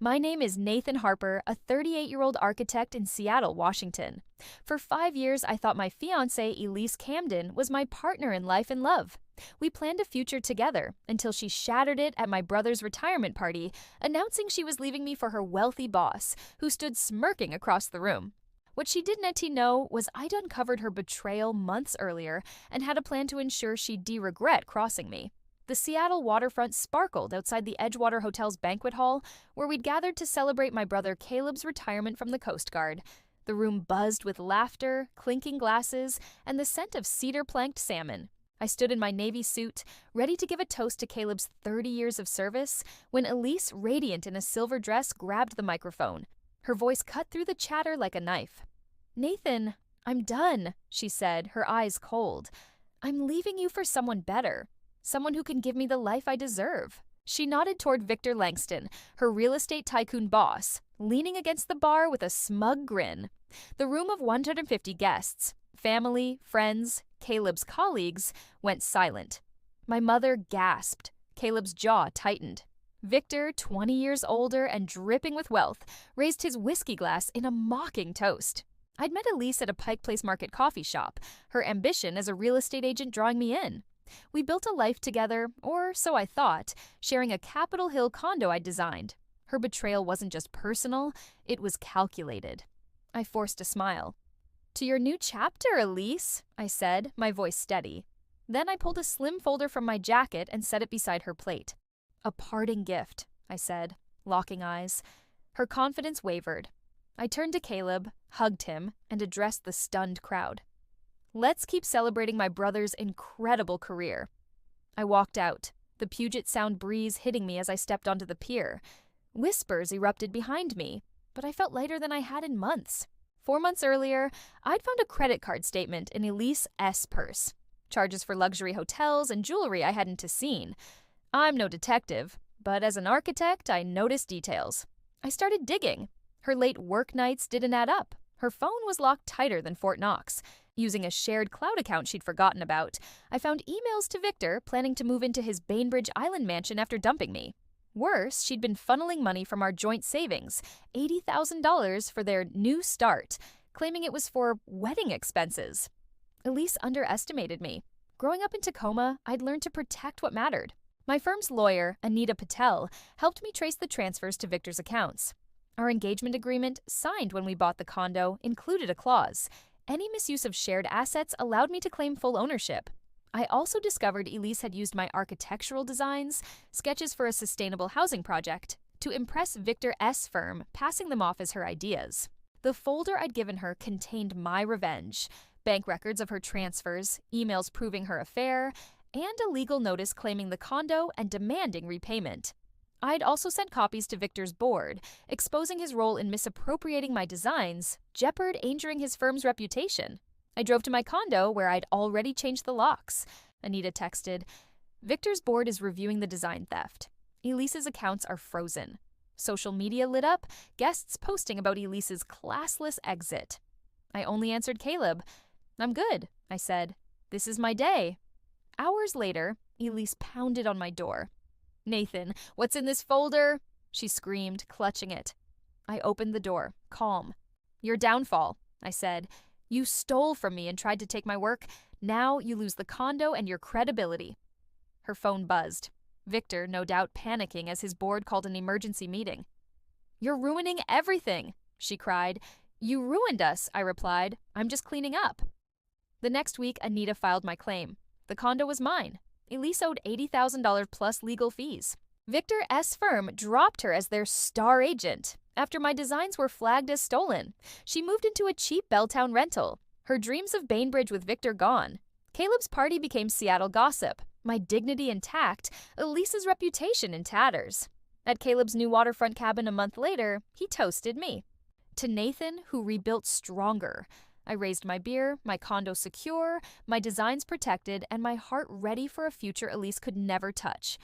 My name is Nathan Harper, a 38-year-old architect in Seattle, Washington. For 5 years, I thought my fiancée, Elise Camden, was my partner in life and love. We planned a future together until she shattered it at my brother's retirement party, announcing she was leaving me for her wealthy boss, who stood smirking across the room. What she didn't let he know was I'd uncovered her betrayal months earlier and had a plan to ensure she'd regret crossing me. The Seattle waterfront sparkled outside the Edgewater Hotel's banquet hall, where we'd gathered to celebrate my brother Caleb's retirement from the Coast Guard. The room buzzed with laughter, clinking glasses, and the scent of cedar-planked salmon. I stood in my navy suit, ready to give a toast to Caleb's 30 years of service, when Elise, radiant in a silver dress, grabbed the microphone. Her voice cut through the chatter like a knife. "Nathan, I'm done," she said, her eyes cold. "I'm leaving you for someone better. Someone who can give me the life I deserve." She nodded toward Victor Langston, her real estate tycoon boss, leaning against the bar with a smug grin. The room of 150 guests, family, friends, Caleb's colleagues, went silent. My mother gasped. Caleb's jaw tightened. Victor, 20 years older and dripping with wealth, raised his whiskey glass in a mocking toast. I'd met Elise at a Pike Place Market coffee shop, her ambition as a real estate agent drawing me in. We built a life together, or so I thought, sharing a Capitol Hill condo I'd designed. Her betrayal wasn't just personal, it was calculated. I forced a smile. "To your new chapter, Elise," I said, my voice steady. Then I pulled a slim folder from my jacket and set it beside her plate. "A parting gift," I said, locking eyes. Her confidence wavered. I turned to Caleb, hugged him, and addressed the stunned crowd. "Let's keep celebrating my brother's incredible career." I walked out, the Puget Sound breeze hitting me as I stepped onto the pier. Whispers erupted behind me, but I felt lighter than I had in months. 4 months earlier, I'd found a credit card statement in Elise S. purse. Charges for luxury hotels and jewelry I hadn't seen. I'm no detective, but as an architect, I noticed details. I started digging. Her late work nights didn't add up. Her phone was locked tighter than Fort Knox. Using a shared cloud account she'd forgotten about, I found emails to Victor planning to move into his Bainbridge Island mansion after dumping me. Worse, she'd been funneling money from our joint savings, $80,000 for their new start, claiming it was for wedding expenses. Elise underestimated me. Growing up in Tacoma, I'd learned to protect what mattered. My firm's lawyer, Anita Patel, helped me trace the transfers to Victor's accounts. Our engagement agreement, signed when we bought the condo, included a clause. Any misuse of shared assets allowed me to claim full ownership. I also discovered Elise had used my architectural designs, sketches for a sustainable housing project, to impress Victor S. firm, passing them off as her ideas. The folder I'd given her contained my revenge, bank records of her transfers, emails proving her affair, and a legal notice claiming the condo and demanding repayment. I'd also sent copies to Victor's board, exposing his role in misappropriating my designs, endangering his firm's reputation. I drove to my condo, where I'd already changed the locks. Anita texted, "Victor's board is reviewing the design theft. Elise's accounts are frozen." Social media lit up, guests posting about Elise's classless exit. I only answered Caleb. "I'm good," I said. "This is my day." Hours later, Elise pounded on my door. "Nathan, what's in this folder?" she screamed, clutching it. I opened the door, calm. "Your downfall," I said. "You stole from me and tried to take my work. Now you lose the condo and your credibility." Her phone buzzed. Victor, no doubt panicking as his board called an emergency meeting. "You're ruining everything," she cried. "You ruined us," I replied. "I'm just cleaning up." The next week, Anita filed my claim. The condo was mine. Elise owed $80,000 plus legal fees. Victor S. firm dropped her as their star agent. After my designs were flagged as stolen, she moved into a cheap Belltown rental. Her dreams of Bainbridge with Victor gone. Caleb's party became Seattle gossip. My dignity intact, Elise's reputation in tatters. At Caleb's new waterfront cabin a month later, he toasted me. To Nathan, who rebuilt stronger. I raised my beer, my condo secure, my designs protected, and my heart ready for a future Elise could never touch.